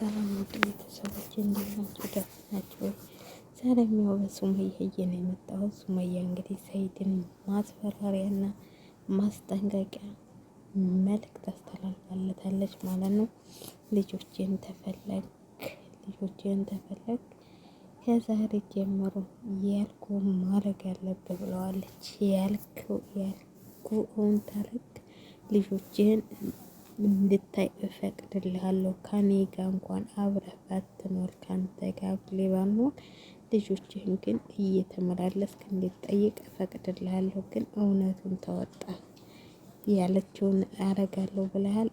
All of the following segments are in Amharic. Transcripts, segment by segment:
ሰላም ውድ ቤተሰቦች እንዴት ናቸው? ደህና ናቸው ወይ? ዛሬም ያው በሱመያዬ ነው የመጣሁት። ሱመያ እንግዲህ ሰኢድን ማስፈራሪያና ማስጠንቀቂያ መልእክት አስተላልፋለታለች ማለት ነው። ልጆቼን ተፈለግ ከዛሬ ጀምሮ ያልኩህን ማድረግ ያለብህ ብለዋለች። ያልኩህን ታረግ ልጆችህን እንድታይ እፈቅድልሃለሁ። ከኔ ጋር እንኳን አብረህ ባትኖር ካንተ ጋር ባልኖር ልጆችህን ግን እየተመላለስክ እንድትጠይቅ እፈቅድልሃለሁ። ግን እውነቱን ተወጣ ያለችውን አረጋለሁ ብለሃል።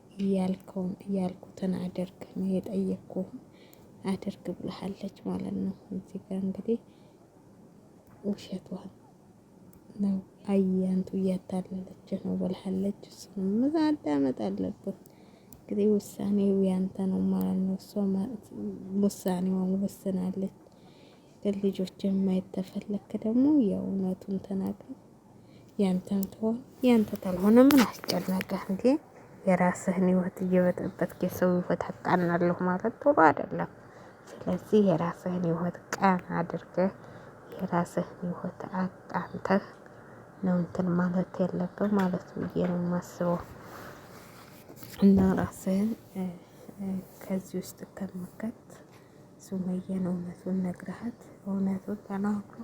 ያልኩትን አድርግ ነው የጠየቅኩህን አድርግ ብለሃለች ማለት ነው። እዚህ ጋር እንግዲህ ውሸቷን ነው አያንቱ እያታለለች ነው ብለሃለች። እሱንም ማዳመጥ አለብህ። እንግዲህ ውሳኔው ያንተ ነው ማለት ነው። እሷ ውሳኔዋን ወስናለች። ግን ልጆችን ማየት ተፈለክ ደግሞ የእውነቱን ተናግረህ ያንተም ትሆን ያንተ ካልሆነ ምን አስጨነቀህ እንዴ? የራስህን ህይወት እየበጠበጥክ የሰው ህይወት አቃናለሁ ማለት ጥሩ አይደለም። ስለዚህ የራስህን ህይወት ቀን አድርገህ የራስህን ህይወት አቃንተህ ነው እንትን ማለት ያለብህ ማለት ብዬ ነው የማስበው። እና ራስህን ከዚህ ውስጥ ከመከት ሱመያን እውነቱን ነግረሃት እውነቱን ተናግሮ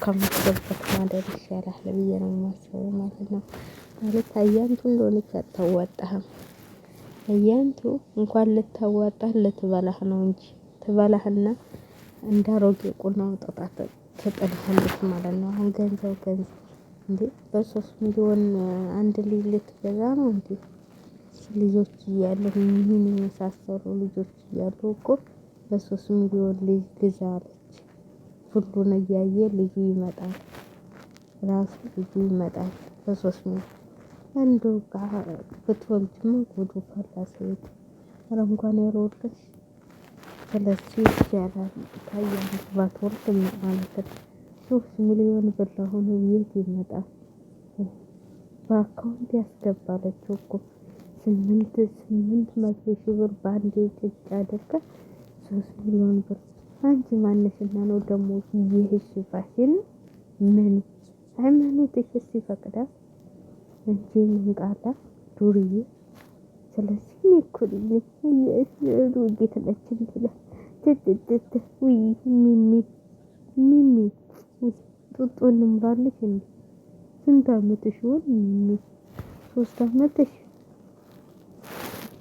ከምትገበት ማደር ይሻላል ብዬ ነው የማስበው ማለት ነው። ማለት አያንቱ እንደሆነች አታዋጣህም። አያንቱ እንኳን ልታዋጣህ ልትበላህ ነው እንጂ ትበላህና እንዳሮጌ ቁና አውጥታ ትጥልሃለች ማለት ነው። አሁን ገንዘብ እንዴ በ3 ሚሊዮን አንድ ልጅ ልትገዛ ነው እንዴ? ልጆች እያሉ ይህን የመሳሰሉ ልጆች እያሉ እኮ በ3 ሚሊዮን ልጅ ግዛ አለች። ሁሉን እያየ ልጁ ይመጣል። ራሱ ልጁ ይመጣል በ3 ሚሊዮን እንደው ብትወልጂማ ጉዱ ፈላ ሰኢድ። ኧረ እንኳን ያልወለድሽ ስለዚህ ይቻላል ታያለሽ ባትወልድ ማለት ነው። 3 ሚሊዮን ብር አሁን የት ይመጣል? በአካውንት ያስገባለችው እኮ 800 ሺህ ብር በአንዴ ጭጭ አድርጋ 3 ሚሊዮን ብር። አንቺ ማነሽና ነው ደግሞ ይሄሽ ፋሽን ምን ሃይማኖትሽስ ይፈቅዳል? እንጂ ምን ቃላ ዱርዬ። ስለዚህ እኮ ጌትነችን ትትትት ውይ ሚሚ ጡጦ እንምራለች እንዴ? ስንት አመትሽ ይሆን? 3 አመትሽ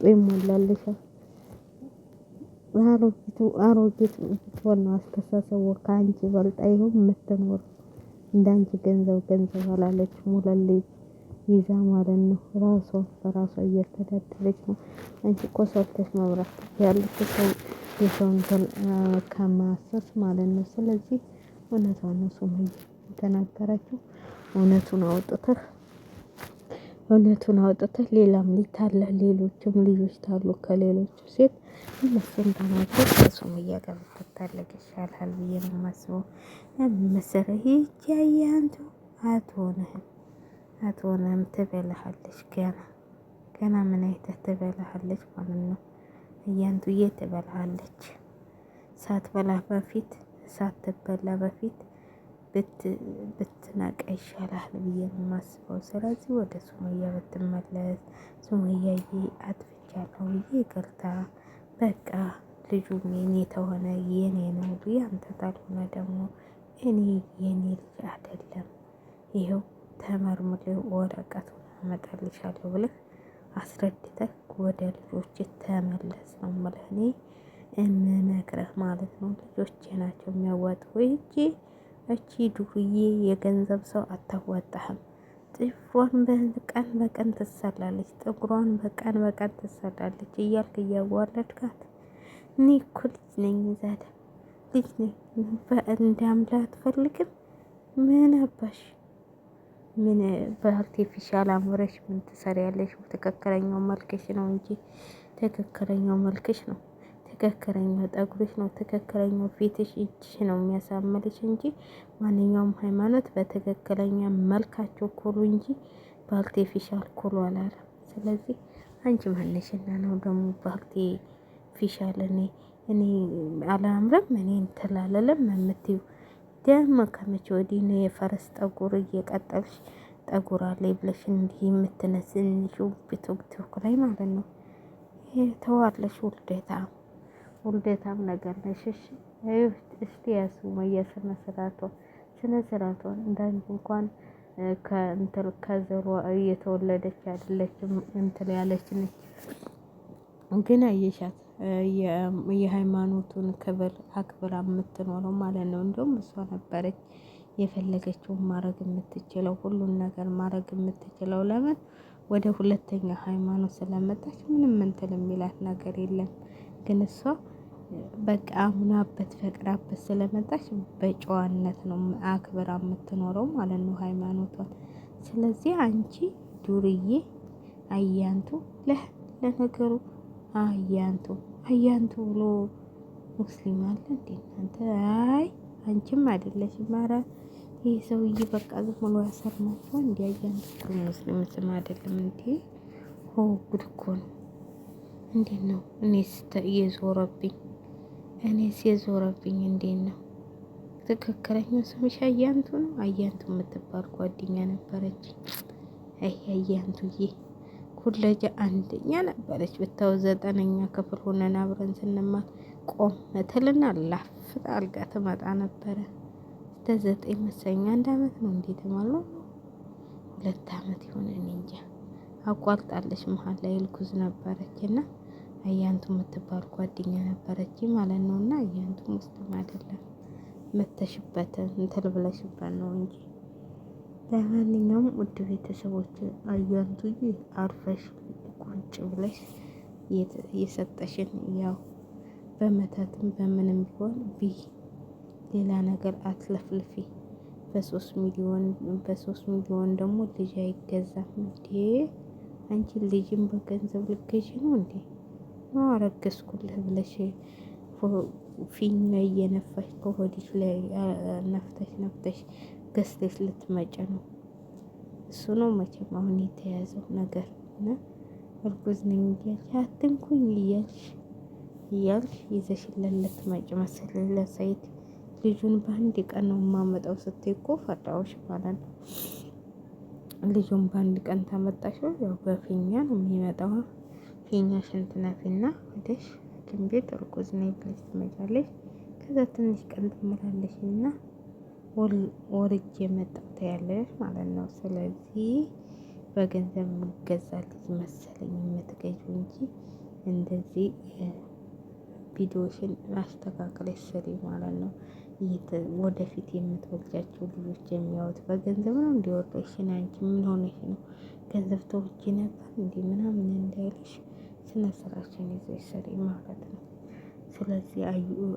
ይሞላልሻል። አሮጊት ብትሆን ነው አስተሳሰቧ ከአንቺ በልጣ ይሆን የምትኖር። እንዳንቺ ገንዘብ አላለች ሙለሌ ይዛ ማለት ነው። ራሷን በራሷ እያስተዳደረች ነው። አንቺ እኮ ሰርተሽ መብራት ያለች ሰው የሰውን ከማሰስ ማለት ነው። ስለዚህ እውነቷን ነው ሱመያ የተናገረችው። እውነቱን አውጥተህ ሌላም ልጅ አለ ሌሎችም ልጆች አሉ ከሌሎቹ ሴት እነሱን ተናግረህ ከሱመያ ጋር ብትታረቅ ይሻልሃል ብዬ ነው የማስበው። መሰለህ ይቺ አያንቱ አትሆንህም ትበላሃለች። ገና ምን አይተህ ትበላሃለች ማለት ነው። አያንቱዬ ትበላሃለች። ሳትበላ በፊት ብትነቃ ይሻላል ብዬ ነው የማስበው። ስለዚህ ወደ ሱመያ ብትመለስ ሱመያዬ አጥፍቻለሁ ብዬ ይቅርታ በቃ ልጁም የኔ ተሆነ የኔ ነው። ያንተ ካልሆነ ደግሞ እኔ የኔ ልጅ አይደለም። ይኸው ተመርምሬው ወረቀቱን አመጣልሻለሁ ብለህ አስረድተህ ወደ ልጆች ተመለስ ነው የምልህ እኔ እምመክረህ ማለት ነው። ልጆቼ ናቸው የሚያዋጡ እንጂ እቺ ዱርዬ የገንዘብ ሰው አታዋጣህም። ጥፍሯን በቀን በቀን ትሰላለች፣ ጥጉሯን በቀን በቀን ትሰላለች እያልክ እያዋለድካት። እኔ እኮ ልጅ ነኝ ዛዳ ልጅ ነኝ እንዳምላ አትፈልግም። ምን አባሽ ምን በአርቴፊሻል አምረሽ ምን ትሰሪያለሽ? ትክክለኛው መልክሽ ነው እንጂ ትክክለኛው መልክሽ ነው። ትክክለኛው ጠጉርሽ ነው። ትክክለኛው ፊትሽ እጅሽ ነው የሚያሳምርሽ እንጂ ማንኛውም ሃይማኖት በትክክለኛ መልካቸው ኮሉ እንጂ በአርቴፊሻል ኮሉ አላለም። ስለዚህ አንቺ ማነሽና ነው ደግሞ ባልቴ ፊሻል እኔ አላምረም እኔ እንትላለለም የምትይው ደግሞ ከመቼ ወዲህ ነው የፈረስ ጠጉር እየቀጠልሽ ጠጉር አለኝ ብለሽ እንዲህ የምትነስንሽው ቲክቶክ ላይ ማለት ነው። ይሄ ተዋለሽ ውልደታም ነገር ነሽ። እሺ እስቲ ያሱ መየስነ ስርዓቷን እንዳንቺ እንኳን ከዘሯ እየተወለደች አይደለችም እንትን ያለች ነች። ግን አየሻት የሃይማኖቱን ክብር አክብራ የምትኖረው ማለት ነው። እንደውም እሷ ነበረች የፈለገችውን ማድረግ የምትችለው ሁሉን ነገር ማድረግ የምትችለው ለምን ወደ ሁለተኛ ሃይማኖት ስለመጣች ምንም እንትን የሚላት ነገር የለም። ግን እሷ በቃ አምናበት ፈቅዳበት ስለመጣች በጨዋነት ነው አክብራ የምትኖረው ማለት ነው ሃይማኖቷን። ስለዚህ አንቺ ዱርዬ አያንቱ ለነገሩ አያንቱ ብሎ ሙስሊም አለ እንዴ እናንተ? አይ አንቺም አይደለሽም። ኧረ ይህ ሰውዬ በቃ ዝም ብሎ ያሰርናቸው እንዲ አያንቱ ሙስሊም ስም አይደለም እንዴ? ሆ ጉድ እኮ ነው። እንዴት ነው እኔስ የዞረብኝ እንዴት ነው? ትክክለኛው ስምሽ አያንቱ ነው? አያንቱ የምትባል ጓደኛ ነበረች። አይ አያንቱዬ ኩለጃ አንደኛ ነበረች። ብታው 9ኛ ክፍል ሆነን አብረን ስንማር ቆም ትልና ላፍጣ አልጋ ትመጣ ነበረ። እስከ 9 መሰለኝ 1 አመት ነው እንዴ የተማርነው? 2 አመት ይሆን እኔ እንጃ። አቋርጣለች መሀል ላይ እርጉዝ ነበረችና አያንቱ የምትባል ጓደኛ ነበረች ማለት ነውና አያንቱ ሙስሊም አይደለም መተሽበት እንትን ብለሽበት ነው እንጂ። ለማንኛውም ውድ ቤተሰቦች አያንቱዬ አርፈሽ ቁጭ ብለሽ የሰጠሽን ያው በመተትም በምንም ቢሆን ሌላ ነገር አትለፍልፊ። በ3 ሚሊዮን ደግሞ ልጅ አይገዛም እንዴ? አንቺ ልጅም በገንዘብ ልገዢ ነው እንዴ? ነው አረገዝኩልህ ብለሽ ፊኛ እየነፋሽ ከሆድሽ ላይ ነፍተሽ ገዝተሽ ልትመጪ ነው። እሱ ነው መቼም አሁን የተያዘው ነገር እና እርጉዝ ነኝ እያልሽ አትንኩኝ እያልሽ ይዘሽለት ልትመጪ መሰለኝ ለሰይድ። ልጁን በአንድ ቀን ነው የማመጣው ስትይ እኮ ፈራሁሽ ማለት ነው። ልጁን በአንድ ቀን ታመጣሽው ያው በፊኛ ነው የሚመጣው። ፊኛሽን ትነፊና ሄደሽ ሐኪም ቤት እርጉዝ ነኝ ብለሽ ትመጫለሽ። ከዛ ትንሽ ቀን ትመላለሽና ወርጄ መጣሁ ትያለሽ ማለት ነው። ስለዚህ በገንዘብ የሚገዛ ልጅ መሰለኝ የምትገዢው እንጂ እንደዚህ ቪዲዮሽን አስተካክለሽ ስሪ ማለት ነው። ወደፊት የምትወልጃቸው ልጆች የሚያዩት በገንዘብ ነው እንዲወርደሽ ነው። አንቺ ምን ሆነሽ ነው? ገንዘብ ተወጂ ነበር እንዴ ምናምን እንዳይልሽ ስነ ስርዓትሽን ይዘሽ ስሪ ማለት ነው። ስለዚህ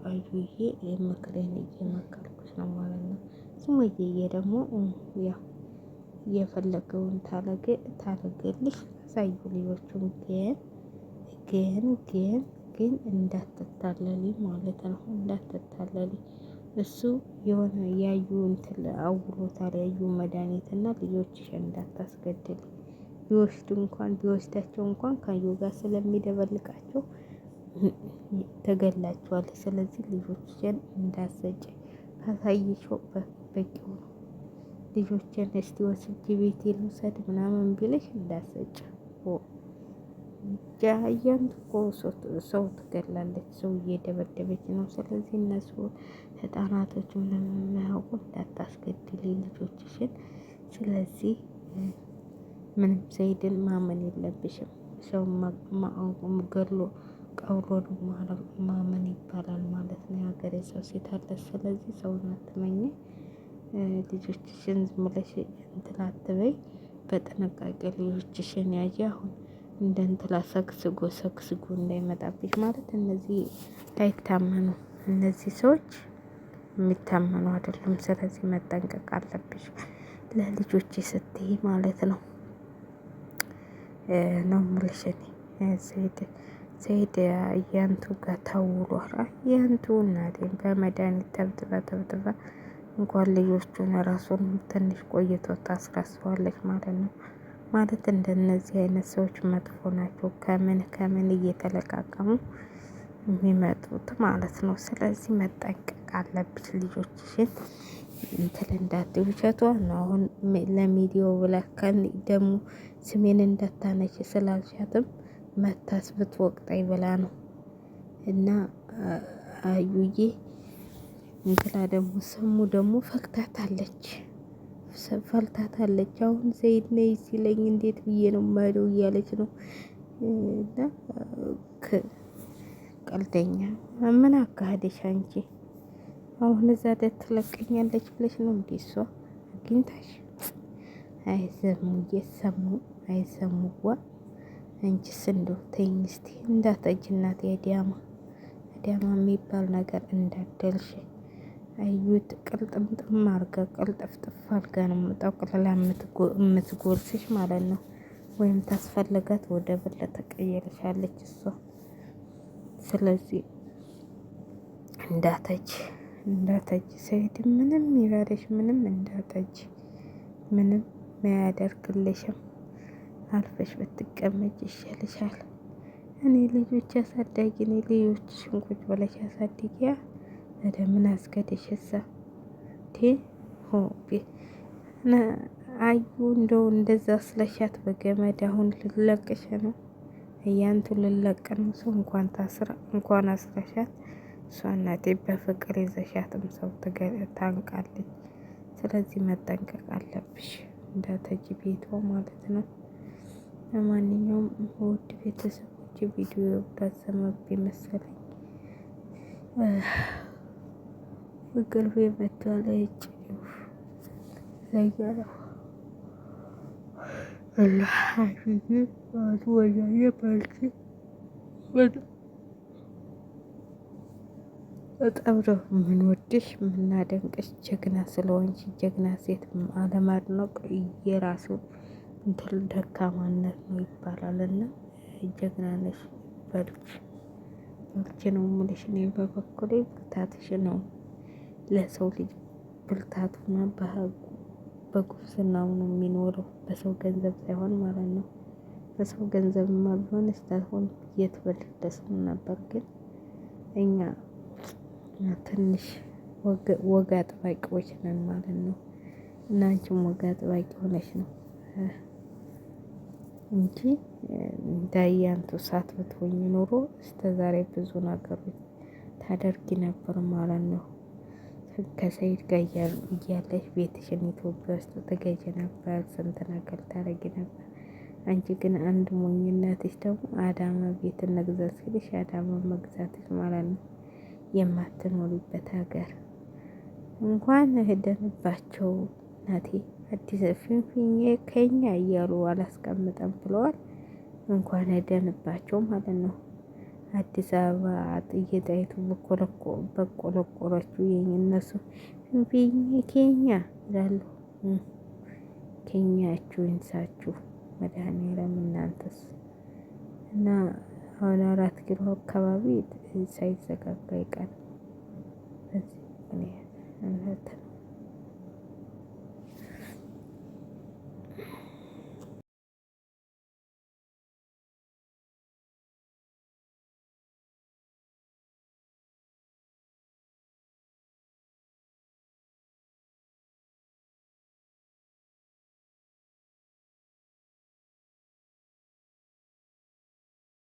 አዩዬ ምክሬን እየመከርኩሽ ነው ማለት ነው። ሱመዬ ደግሞ ያው የፈለገውን ታረገልሽ አሳዩ ልጆቹን ግን እንዳትታለሊ ማለት ነው። እንዳትታለሊ እሱ የሆነ ያዩ እንትን አውሎታል ያዩ መድኃኒትና ልጆችሽን እንዳታስገድል ቢወስዳቸው እንኳን ካዩ ጋር ስለሚደበልቃቸው ተገላቸዋለች። ስለዚህ ልጆችሽን እንዳትሰጪ ካሳይሽው በቂው ነው። ልጆችን እስቲ ወስጄ ቤቴ ልውሰድ ምናምን ቢልሽ እንዳትሰጪ። አያንቱ እኮ ሰው ትገላለች፣ ሰው እየደበደበች ነው። ስለዚህ እነሱ ህፃናቶች ምንም የማያውቁ እንዳታስገድሊ ልጆችሽን። ስለዚህ ምንም ሰይድን ማመን የለብሽም። ሰው ገሎ ቀብሮ ደግሞ ማመን ይባላል ማለት ነው። የሀገሬ ሰው ሴት አለ። ስለዚህ ሰውን አትመኝ። ልጆችሽን ዝም ብለሽ እንትን አትበይ። በጥንቃቄ ልጆችሽን ያዢ። አሁን እንደ እንትና ሰግስጎ እንዳይመጣብሽ ማለት እነዚህ አይታመኑ። እነዚህ ሰዎች የሚታመኑ አይደሉም። ስለዚህ መጠንቀቅ አለብሽ ለልጆች ስትይ ማለት ነው የምልሽ እኔ ሰይድ አያንቱ ጋር ተውሏል። አያንቱ እናቴን በመድኃኒት ተብትባ እንኳን ልጆቹን ራሱን ትንሽ ቆይቶ ታስረሳዋለች ማለት ነው። ማለት እንደነዚህ አይነት ሰዎች መጥፎ ናቸው። ከምን እየተለቃቀሙ የሚመጡት ማለት ነው። ስለዚህ መጠንቀቅ አለብሽ። ልጆችሽን እንትን እንዳትዪ። ውሸቷ ነው። አሁን ለሚዲያው ብላ ደግሞ ስሜን እንዳታነሺ ስላልሻትም መታስ ብትወቅጠኝ ብላ ነው። እና አዩዬ እንትና ደግሞ ስሙ ደግሞ ፈክታታለች። አሁን ዘይድ ነይ ሲለኝ እንዴት ብዬ ነው የማሄደው እያለች ነው። እና ቀልደኛ ምን አካሄደሽ አንቺ? አሁን እዛ ደት ትለቀኛለች ብለሽ ነው እንዴ? እሷ አግኝታሽ አይሰሙ እየሰሙ አይሰሙዋ። አንቺስ እንደው ተይኝ እስቲ እንዳትሄጂ እናቴ። አዳማ የሚባል ነገር እንዳደልሽ አዩት ቅልጥምጥም አርጋ ቅልጥፍጥፍ አርጋ ነው ጠቅልላ የምትጎርስሽ ማለት ነው። ወይም ታስፈልጋት ወደ ብር ተቀየረሻለች እሷ። ስለዚህ እንዳትሄጂ ሰይድ ምንም ይበልሽ ምንም እንዳትሄጂ፣ ምንም አያደርግልሽም። አልፈሽ ብትቀመጭ ይሻልሻል። እኔ ልጆች አሳዳጊ ነኝ። ልጆችሽን ቁጭ ብለሽ አሳድጊያ። ወደ ምን አስገደሽ እዛ አዩ እንደው እንደዛ ስለሻት በገመድ አሁን ልለቅሽ ነው። እያንቱ ልለቅ ነው። ሰው እንኳን አስረሻት እሷ እናቴ በፍቅር ይዘሻትም ሰው ታንቃለች። ስለዚህ መጠንቀቅ አለብሽ እንዳትሄጂ ቤቷ ማለት ነው። ለማንኛውም ውድ ቤተሰቦች ቪዲዮ ታዘመብኝ መሰለኝ። እንቅልፌ መጥቷል። ዘያለሁ በጣም ነው የምንወድሽ የምናደንቅሽ። ጀግና ስለሆንሽ ጀግና ሴት አለማድነቅ የራሱ እንትን ደካማነት ነው ይባላል። እና ጀግና ነሽ። በርቺ ነው የምልሽ። እኔ በበኩሌ ብርታትሽ ነው ለሰው ልጅ ብርታቱና በጉብዝናው ነው የሚኖረው። በሰው ገንዘብ ሳይሆን ማለት ነው። በሰው ገንዘብማ ቢሆን እስካሁን የት በደረስን ነበር። ግን እኛ ትንሽ ወግ አጥባቂዎች ነን ማለት ነው። እና አንቺም ወግ አጥባቂ ሆነሽ ነው እንጂ እንዳያንቱ ሳትሆኚ ኖሮ እስከዛሬ ብዙ ነገሮች ታደርጊ ነበር ማለት ነው። ከሰይድ ጋር እያለሽ ቤትሽን ኢትዮጵያ ውስጥ ትገዢ ነበር። ስንት ነገር ታደርጊ ነበር። አንቺ ግን አንድ ሞኝነትሽ ደግሞ አዳማ ቤት እንግዛ ሲልሽ አዳማ መግዛትሽ ማለት ነው። የማትኖሪበት ሀገር እንኳን ሄደንባቸው እናቴ አዲስ ፊንፊኔ ከኛ እያሉ አላስቀምጠም ብለዋል። እንኳን ሄደንባቸው ማለት ነው። አዲስ አበባ ጥይጣይቱ በቆለቆለችው የእነሱ ፊንፊኔ ኬኛ ይላሉ። ኬኛችሁ ይንሳችሁ መድኃኒዓለም እናንተስ። እና አሁን 4 ኪሎ አካባቢ ሳይዘጋጋ አይቀርም። በዚህ ምክንያት